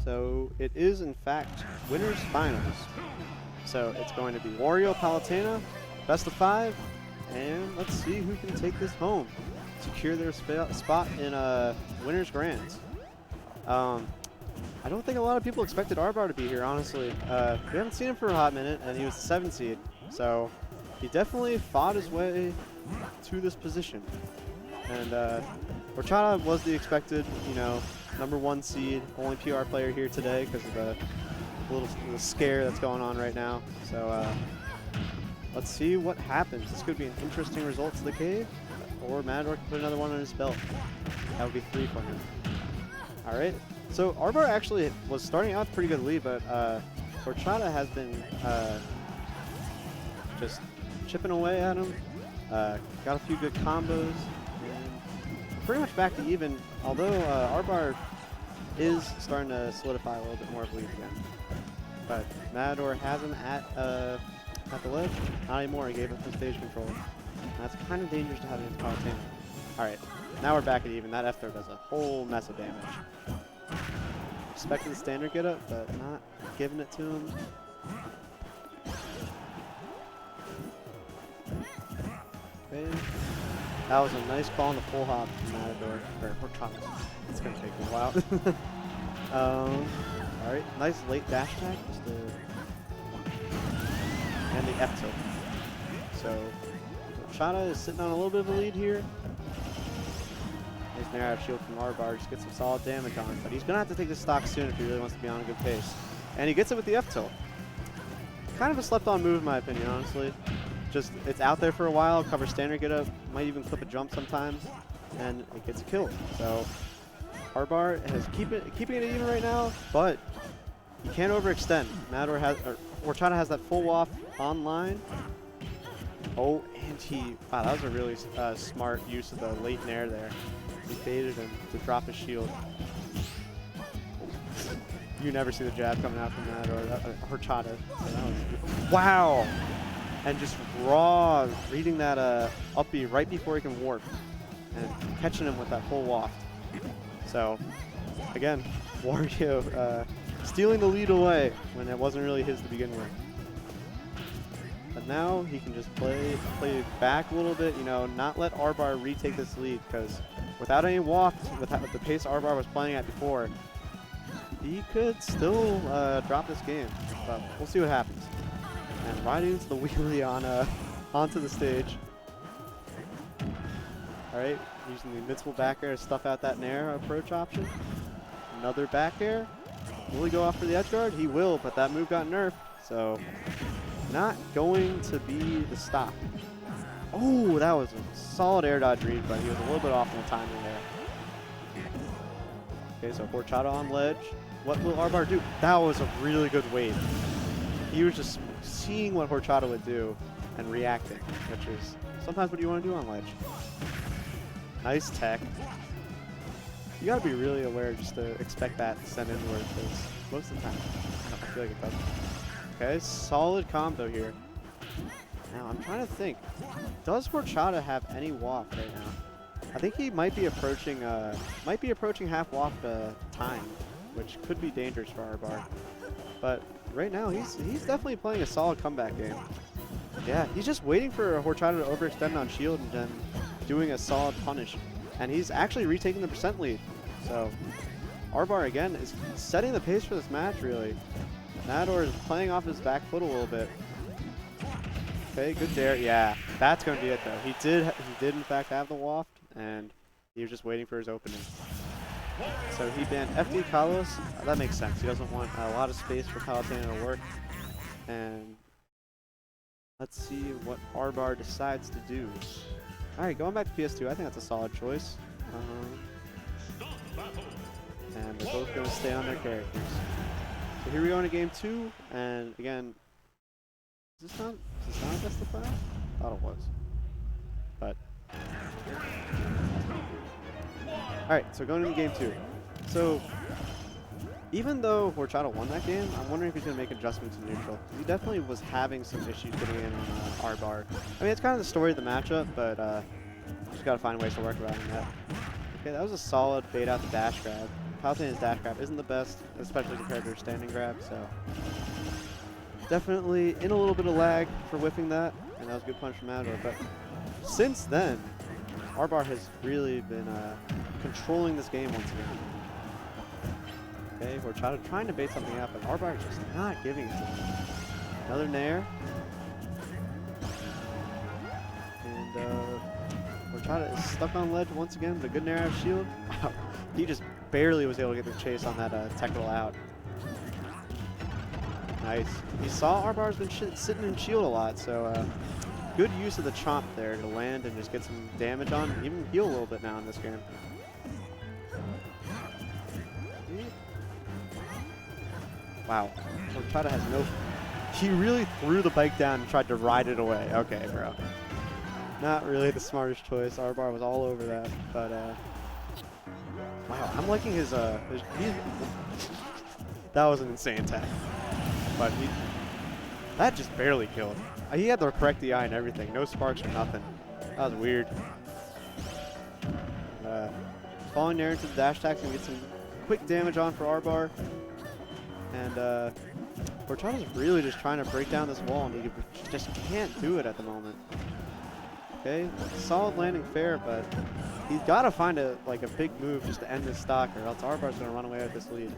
So it is, in fact, winners finals. So it's going to be Wario, Palutena, best of 5, and let's see who can take this home, secure their spot in winners grands. I don't think a lot of people expected Arbar to be here, honestly. We haven't seen him for a hot minute, and he was the 7th seed, so he definitely fought his way to this position. And Horchata was the expected, you know, #1 seed, only PR player here today because of the little scare that's going on right now. So let's see what happens. This could be an interesting result to the cave, or Matador can put another one on his belt. That would be 3 for him. All right. So Arbar actually was starting out with a pretty good lead, but Horchata has been just chipping away at him. Got a few good combos, and pretty much back to even. Although Arbar is starting to solidify a little bit more of a lead again, but Matador has him at the ledge. Not anymore. He gave up the stage control. And that's kind of dangerous to have against Palutena. All right, now we're back at even. That F throw does a whole mess of damage. Expecting the standard get up, but not giving it to him. Okay. That was a nice call on the full hop from Matador, or Horchata. It's going to take a while. Alright, nice late dash attack. And the F tilt. So, Horchata is sitting on a little bit of a lead here. Nice Nair out shield from Arbar, just get some solid damage on it. But he's going to have to take this stock soon if he really wants to be on a good pace. And he gets it with the F tilt. Kind of a slept-on move in my opinion, honestly. Just, it's out there for a while, covers standard get up, might even clip a jump sometimes, and it gets a kill. So, Arbar is keeping it even right now, but he can't overextend. Matador has, or Horchata has that full waft online. Oh, and wow, that was a really smart use of the late nair there. He baited him to drop his shield. You never see the jab coming out from that, or Horchata. So wow! And just raw reading that up B right before he can warp, and catching him with that full waft. So, again, Wario stealing the lead away when it wasn't really his to begin with. But now he can just play back a little bit, you know, not let Arbar retake this lead, because without any waft, with the pace Arbar was playing at before, he could still drop this game. But we'll see what happens. And right into the wheelie on onto the stage. All right, using the invincible back air to stuff out that nair approach option. Another back air. Will he go off for the edge guard? He will, but that move got nerfed, so not going to be the stop. Oh, that was a solid air dodge read, but he was a little bit off on the timing there. Okay, so Horchata on ledge. What will Arbar do? That was a really good wave. He was just seeing what Horchata would do and reacting, which is sometimes what you want to do on ledge. Nice tech. You gotta be really aware just to expect that to send inward, because most of the time, I feel like it doesn't. Okay, solid combo here. Now I'm trying to think, does Horchata have any waft right now? I think he might be approaching half waft time, which could be dangerous for Arbar. But right now he's definitely playing a solid comeback game. Yeah, he's just waiting for Horchata to overextend on shield and then doing a solid punish. And he's actually retaking the percent lead. So Arbar again is setting the pace for this match really. Matador is playing off his back foot a little bit. Okay, good dare. Yeah, that's going to be it though. He did in fact have the waft, and he was just waiting for his opening. So he banned FD Carlos. That makes sense. He doesn't want a lot of space for Palutena to work. And let's see what Arbar decides to do. All right, going back to PS2, I think that's a solid choice. And they're both going to stay on their characters. So here we go into game 2, and again, is this not a best of 5? Thought it was. But alright, so going into game 2. So even though Horchata won that game, I'm wondering if he's going to make adjustments in neutral. He definitely was having some issues getting in on Arbar. I mean, it's kind of the story of the matchup, but just got to find ways to work around that. Okay, that was a solid bait out the dash grab. Palutena's dash grab isn't the best, especially compared to her standing grab, so definitely in a little bit of lag for whiffing that, and that was a good punch from Arbar. But since then, Arbar has really been controlling this game once again. Okay, Horchata trying to bait something out, but Arbar is just not giving it to him. Another Nair. And Horchata is stuck on ledge once again, but a good Nair out of shield. Wow, he just barely was able to get the chase on that technical out. Nice. He saw Arbar's been sitting in shield a lot, so good use of the chomp there to land and just get some damage on, even heal a little bit now in this game. Wow, Horchata has no... He really threw the bike down and tried to ride it away. Okay, bro. Not really the smartest choice. Arbar was all over that, but wow, I'm liking his that was an insane tag. But that just barely killed. He had the correct DI and everything. No sparks or nothing. That was weird. Falling there into the dash attacks and get some quick damage on for Arbar. And Horchata's really just trying to break down this wall, and he just can't do it at the moment. Okay, solid landing fair, but he's got to find a big move just to end this stock, or else Arbar's going to run away with this lead.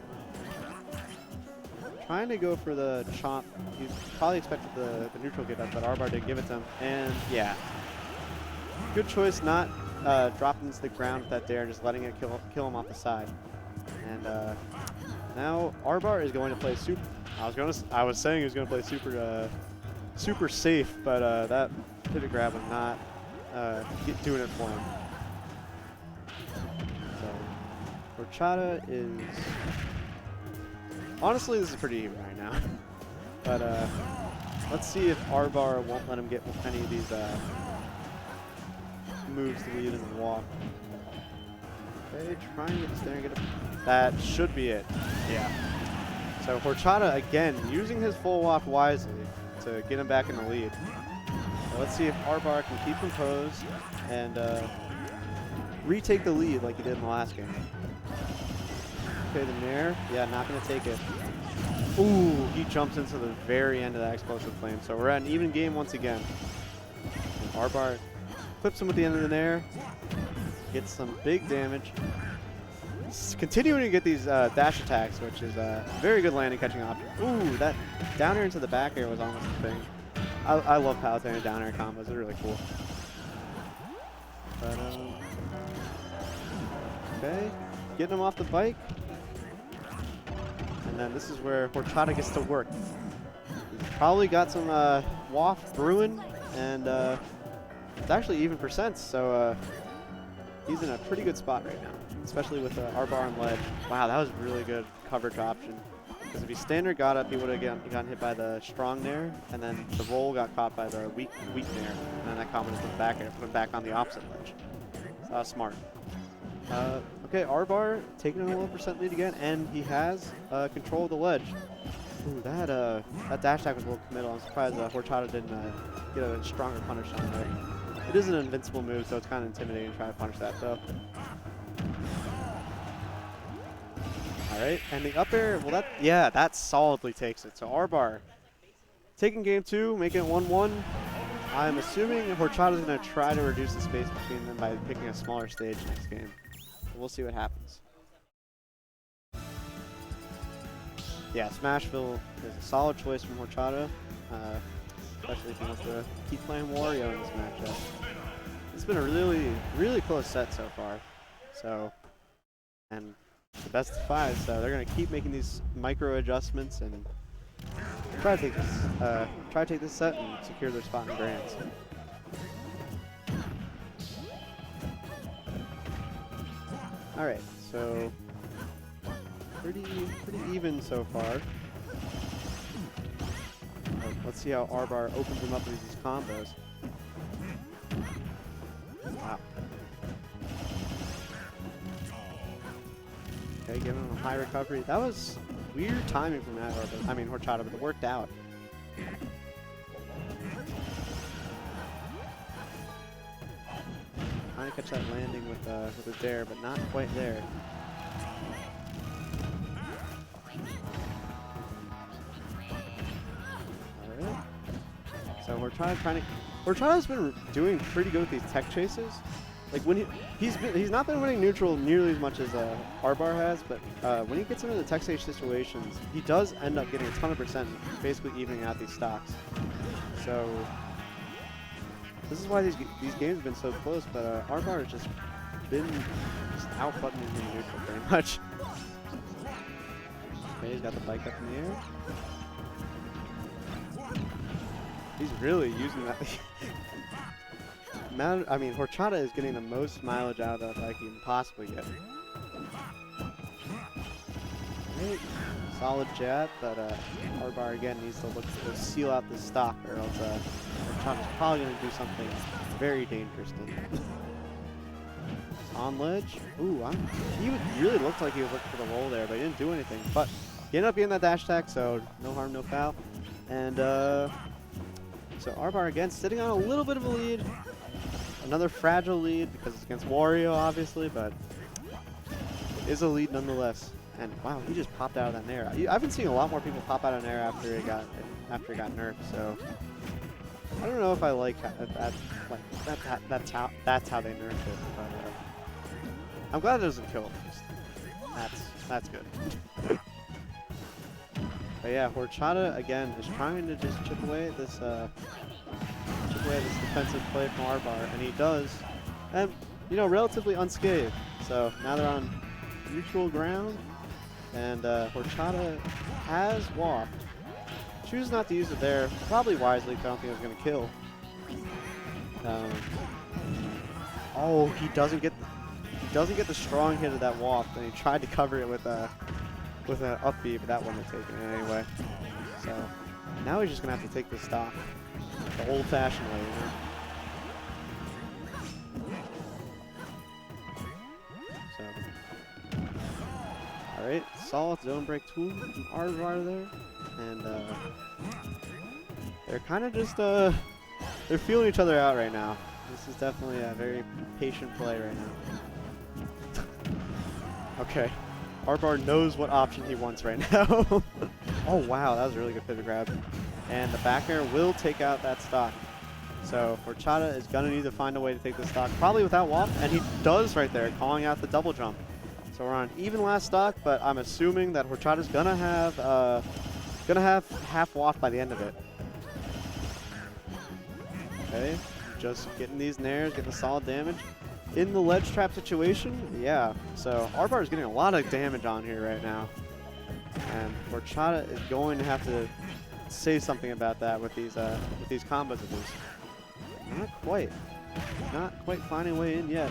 Trying to go for the chomp. He probably expected the neutral get up, but Arbar did give it to him. And yeah, good choice not dropping into the ground with that dare, just letting it kill him off the side. And now Arbar is going to play super. I was saying he was going to play super safe, but that pivot grab was not doing it for him. So Horchata is. Honestly, this is pretty even right now. But let's see if Arbar won't let him get any of these moves to lead in the walk. Okay, trying to get this there and get it. That should be it. Yeah. So Horchata, again, using his full walk wisely to get him back in the lead. So let's see if Arbar can keep composed and retake the lead like he did in the last game. Okay, the Nair. Yeah, not going to take it. Ooh, he jumps into the very end of that explosive flame. So we're at an even game once again. And Arbar clips him with the end of the Nair. Gets some big damage. He's continuing to get these dash attacks, which is a very good landing catching option. Ooh, that down air into the back air was almost a thing. I love Palutena down air combos. They're really cool. But, okay, getting him off the bike. And then this is where Horchata gets to work. He's probably got some waft brewing, and it's actually even percents, so he's in a pretty good spot right now, especially with Arbar on ledge. Wow, that was a really good coverage option. Because if he standard got up, he would have gotten hit by the strong Nair, and then the roll got caught by the weak Nair, and then that combo just went back and put him back on the opposite ledge. So that was smart. Okay, Arbar taking a 1% lead again, and he has control of the ledge. Ooh, that dash attack was a little committal. I'm surprised Horchata didn't get a stronger punish on there. It is an invincible move, so it's kind of intimidating to try to punish that, though. All right, and the up air, well, that solidly takes it. So Arbar taking game 2, making it 1-1. I'm assuming Horchata is going to try to reduce the space between them by picking a smaller stage next game. We'll see what happens. Yeah, Smashville is a solid choice from Horchata, especially if he wants to keep playing Wario in this matchup. It's been a really, really close set so far. So, and the best of 5, so they're going to keep making these micro adjustments and try to take this set and secure their spot in Grands. All right, so pretty even so far. Let's see how Arbar opens him up with these combos. Wow. Okay, giving him a high recovery. That was weird timing from that Horchata, but it worked out. Trying to catch that landing with a dare, but not quite there. Horchata's been doing pretty good with these tech chases. Like when he's not been winning neutral nearly as much as Arbar has, but when he gets into the tech chase situations, he does end up getting a ton of percent, basically evening out these stocks. So this is why these games have been so close. But Arbar has just been out-buttoning him in neutral pretty much. Okay, he's got the bike up in the air. He's really using that. I mean, Horchata is getting the most mileage out of that bike he can possibly get. Right. Solid jab, but Arbar again needs to look to seal out the stock, or else Horchata's probably going to do something very dangerous to him. On ledge. Ooh, he really looked like he was looking for the roll there, but he didn't do anything. But he ended up getting that dash attack, so no harm, no foul. And so Arbar again sitting on a little bit of a lead. Another fragile lead because it's against Wario, obviously, but it is a lead nonetheless. And wow, he just popped out of that nair. I've been seeing a lot more people pop out of nair after he got nerfed. So I don't know if I like that's how they nerfed it. But I'm glad it doesn't kill him. That's good. But yeah, Horchata again is trying to just chip away at this defensive play from Arbar, and he does, and you know, relatively unscathed. So now they're on neutral ground, and Horchata has waft. Chooses not to use it there, probably wisely, because I don't think it was going to kill. Oh, he doesn't get the strong hit of that waft, and he tried to cover it with an up B, but that wouldn't have taken it anyway. So now he's just gonna have to take this stock the old-fashioned way, you know? So, all right, solid zone break tool from Arbar there, and they're kind of just they're feeling each other out right now. This is definitely a very patient play right now. Okay. Arbar knows what option he wants right now. Oh wow, that was a really good pivot grab. And the back air will take out that stock. So Horchata is going to need to find a way to take the stock, probably without waft, and he does right there, calling out the double jump. So we're on even last stock, but I'm assuming that Horchata's going to have half waft by the end of it. Okay, just getting these nairs, getting the solid damage. In the ledge trap situation, yeah. So Arbar is getting a lot of damage on here right now, and Horchata is going to have to say something about that with these combos of his. Not quite finding a way in yet.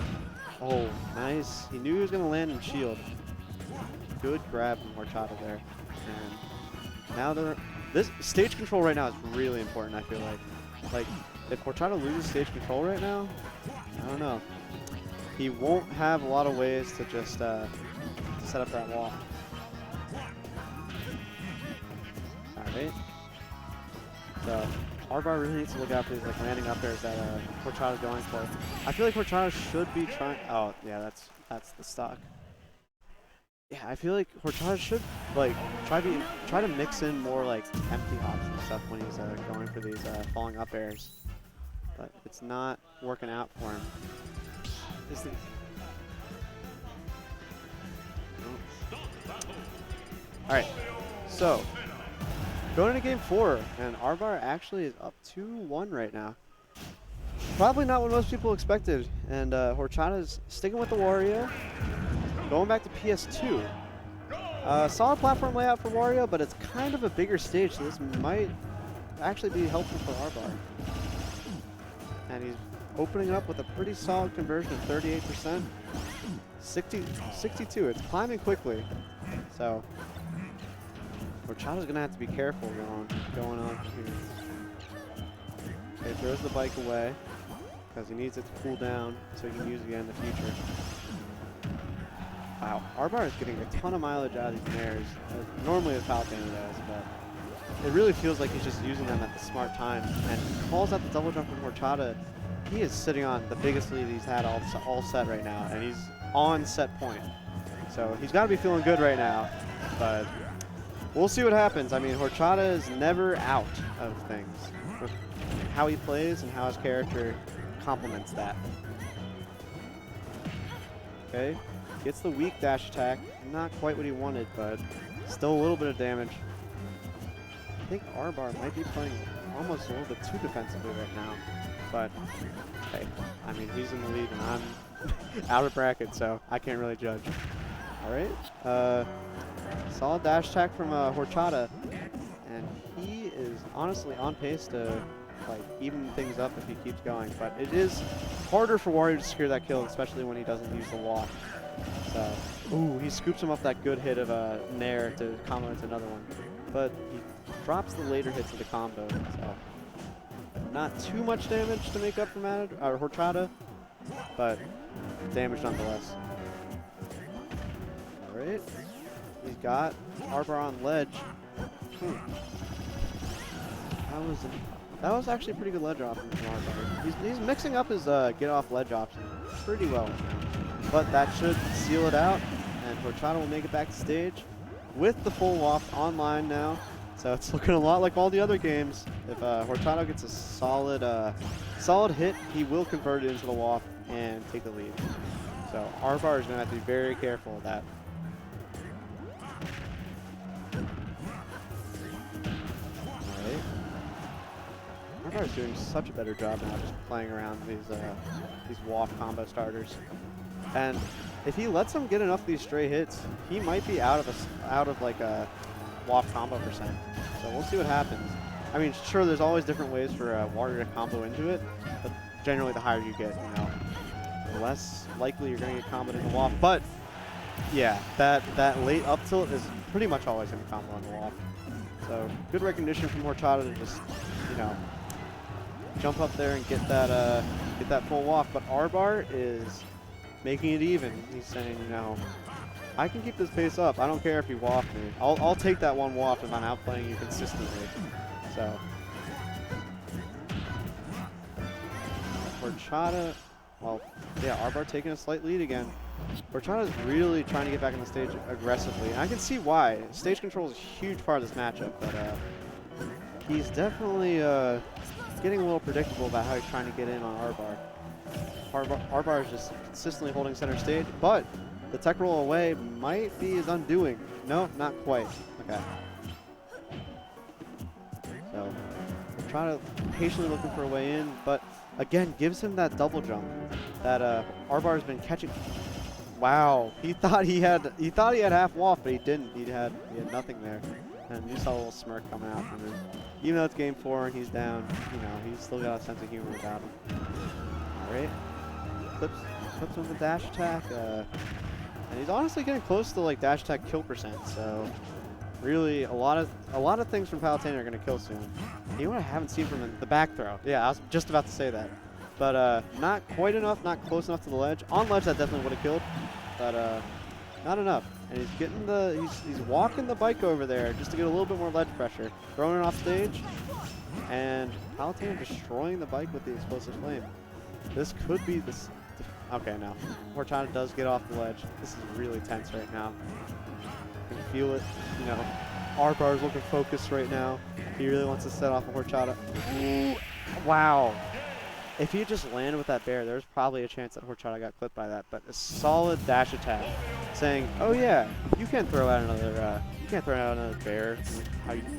Oh, nice. He knew he was going to land in shield. Good grab from Horchata there. And now this stage control right now is really important. I feel like if Horchata loses stage control right now, I don't know. He won't have a lot of ways to just set up that wall. Alright. So Arbar really needs to look out for these landing up airs that Horchata's going for. I feel like Horchata should be trying. Oh yeah, that's the stock. Yeah, I feel like Horchata should try to mix in more empty hops and stuff when he's going for these falling up airs. But it's not working out for him. Alright, so going into game 4, and Arbar actually is up 2-1 right now. Probably not what most people expected, and Horchata's sticking with the Wario, going back to PS2. Solid platform layout for Wario, but it's kind of a bigger stage, so this might actually be helpful for Arbar. And he's opening it up with a pretty solid conversion of 38%. 62, it's climbing quickly. So Horchata's gonna have to be careful going on here. Okay, throws the bike away because he needs it to cool down so he can use it again in the future. Wow, Arbar is getting a ton of mileage out of these nairs, normally as Palutena does, but it really feels like he's just using them at the smart time. And he calls out the double jump from Horchata. He is sitting on the biggest lead he's had all set right now, and he's on set point. So he's got to be feeling good right now, but we'll see what happens. I mean, Horchata is never out of things. with how he plays and how his character complements that. Okay, gets the weak dash attack. Not quite what he wanted, but still a little bit of damage. I think Arbar might be playing almost a little bit too defensively right now, but hey, I mean, he's in the lead and I'm out of bracket, so I can't really judge. All right, solid dash attack from Horchata, and he is honestly on pace to like even things up if he keeps going, but it is harder for Wario to secure that kill, especially when he doesn't use the wall. So, ooh, he scoops him up that good hit of Nair to combo into another one, but he drops the later hits of the combo, so not too much damage to make up for Horchata, but damage nonetheless. All right, he's got Arbar on ledge. That was actually a pretty good ledge option from Arbar. He's mixing up his get off ledge option pretty well, but that should seal it out, and Horchata will make it back to stage with the full waft online now. So it's looking a lot like all the other games. If Horchata gets a solid hit, he will convert it into the waft and take the lead. So Arbar is going to have to be very careful of that. Arbar is doing such a better job now just playing around these waft combo starters. And if he lets him get enough of these stray hits, he might be out of like a waft combo percent. So we'll see what happens. I mean, sure, there's always different ways for Wario to combo into it, but generally the higher you get, the less likely you're going to get comboed in the waft. But yeah, that late up tilt is pretty much always going to combo on the waft. So good recognition from Horchata to just, jump up there and get that full waft. But Arbar is making it even. He's saying, I can keep this pace up. I don't care if you waft me. I'll take that one waft if I'm outplaying you consistently. So Horchata, well, yeah, Arbar taking a slight lead again. Horchata's really trying to get back on the stage aggressively, and I can see why. Stage control is a huge part of this matchup, but he's definitely getting a little predictable about how he's trying to get in on Arbar. Arbar is just consistently holding center stage, but the tech roll away might be his undoing. No, not quite. Okay. So Horchata patiently looking for a way in, but again gives him that double jump that Arbar has been catching. Wow, he thought he had half waft, but he didn't. He had nothing there, and you saw a little smirk coming out from him. Even though it's game 4 and he's down, he's still got a sense of humor about him. All right, clips him with the dash attack, and he's honestly getting close to like dash attack kill percent. So really, a lot of things from Palutena are going to kill soon. You know what I haven't seen from him? The back throw. Yeah, I was just about to say that. But not quite enough, not close enough to the ledge. On ledge, that definitely would have killed, but not enough. And he's getting he's walking the bike over there just to get a little bit more ledge pressure. Throwing it off stage, and Palutena destroying the bike with the explosive flame. This could be this. Okay, no. Horchata does get off the ledge. This is really tense right now. You can feel it. Arbar is looking focused right now. He really wants to set off a Horchata. Ooh, wow. If he just landed with that bear, there's probably a chance that Horchata got clipped by that. But a solid dash attack, saying, "Oh yeah, you can't throw out another bear.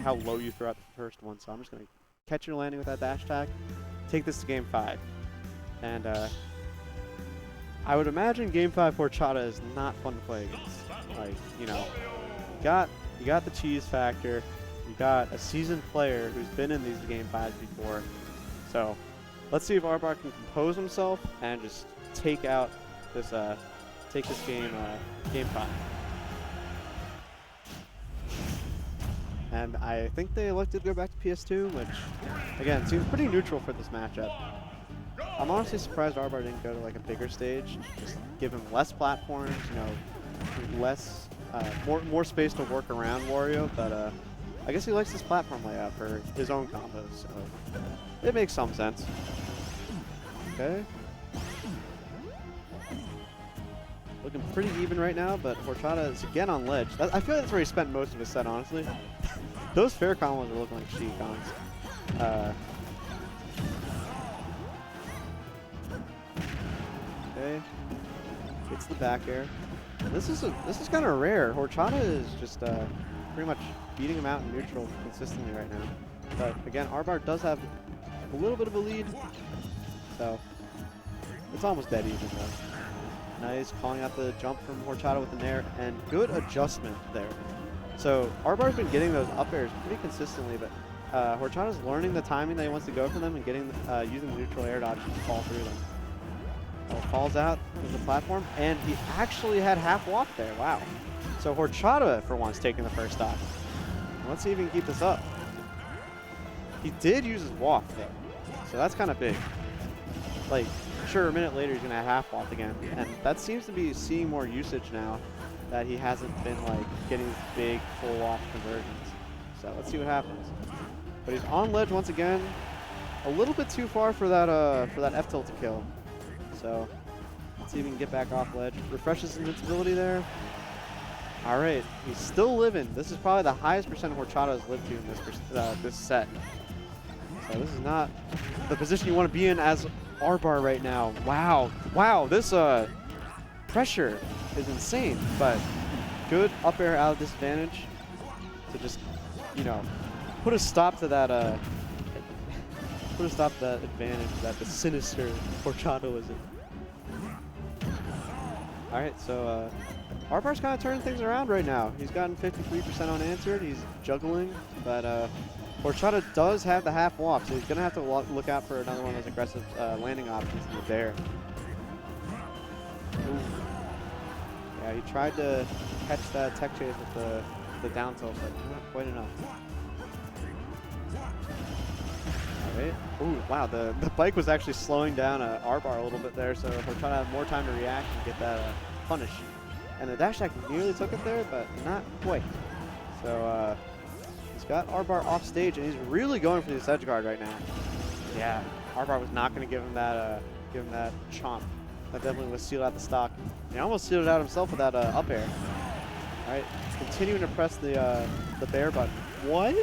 How low you throw out the first one. So I'm just gonna catch your landing with that dash attack, take this to game 5, and I would imagine game 5 Horchata is not fun to play against. Like you got the cheese factor, you got a seasoned player who's been in these game 5s before, so." Let's see if Arbar can compose himself and just take this game, game 5. And I think they elected to go back to PS2, which, again, seems pretty neutral for this matchup. I'm honestly surprised Arbar didn't go to like a bigger stage, just give him less platforms, less, more space to work around Wario. But I guess he likes this platform layout for his own combos, so it makes some sense. Okay. Looking pretty even right now, but Horchata is again on ledge. I feel like that's where he spent most of his set, honestly. Those fair combos are looking like cheat cons. gets the back air. And this is kind of rare. Horchata is just pretty much beating him out in neutral consistently right now. But again, Arbar does have a little bit of a lead, so it's almost dead even though. Nice, calling out the jump from Horchata with the nair, and good adjustment there. So Arbar's been getting those up airs pretty consistently, but Horchata's learning the timing that he wants to go for them and getting using the neutral air dodge to fall through them. Falls out of the platform, and he actually had half walk there. Wow. So Horchata, for once, taking the first stock. Let's see if he can keep this up. He did use his walk, though, so that's kind of big. Like, sure, a minute later he's going to have half walk again, and that seems to be seeing more usage now that he hasn't been, like, getting these big full walk conversions. So let's see what happens. But he's on ledge once again, a little bit too far for that F tilt to kill. So let's see if he can get back off ledge. Refreshes invincibility there. All right, he's still living. This is probably the highest percent Horchata has lived to in this set. So this is not the position you want to be in as Arbar right now. Wow, wow, this pressure is insane, but good up air out of disadvantage to just, you know, put a stop to that advantage that the sinister Horchata was in. All right, so Arbar's kind of turning things around right now. He's gotten 53% unanswered. He's juggling, but Horchata does have the half walk, so he's going to have to look out for another one of those aggressive landing options in the dare. Ooh. Yeah, he tried to catch that tech chase with the down tilt, but not quite enough. Right. Ooh, wow, the bike was actually slowing down Arbar a little bit there, so Horchata had more time to react and get that punish. And the dash attack nearly took it there, but not quite. So he's got Arbar off stage, and he's really going for this edge guard right now. Yeah, Arbar was not going to give him that chomp. That definitely was sealed out the stock. He almost sealed it out himself with that up air. All right, continuing to press the bear button. What?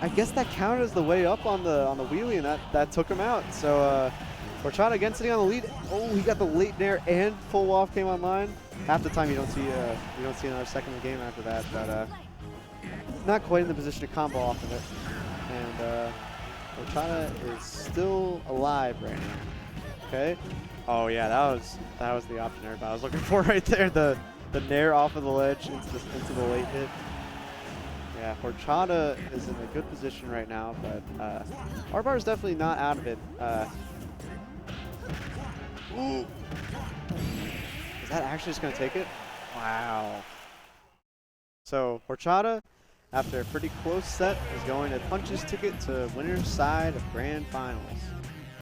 I guess that counted as the way up on the wheelie, and that took him out. So Horchata again sitting on the lead. Oh, he got the late nair and full off came online. Half the time you don't see another second of the game after that, but not quite in the position to combo off of it. And Horchata is still alive right now. Okay. Oh yeah, that was the option I was looking for right there. The nair off of the ledge into the late hit. Yeah, Horchata is in a good position right now, but Arbar is definitely not out of it. Ooh. Is that actually just going to take it? Wow. So Horchata, after a pretty close set, is going to punch his ticket to winner's side of Grand Finals.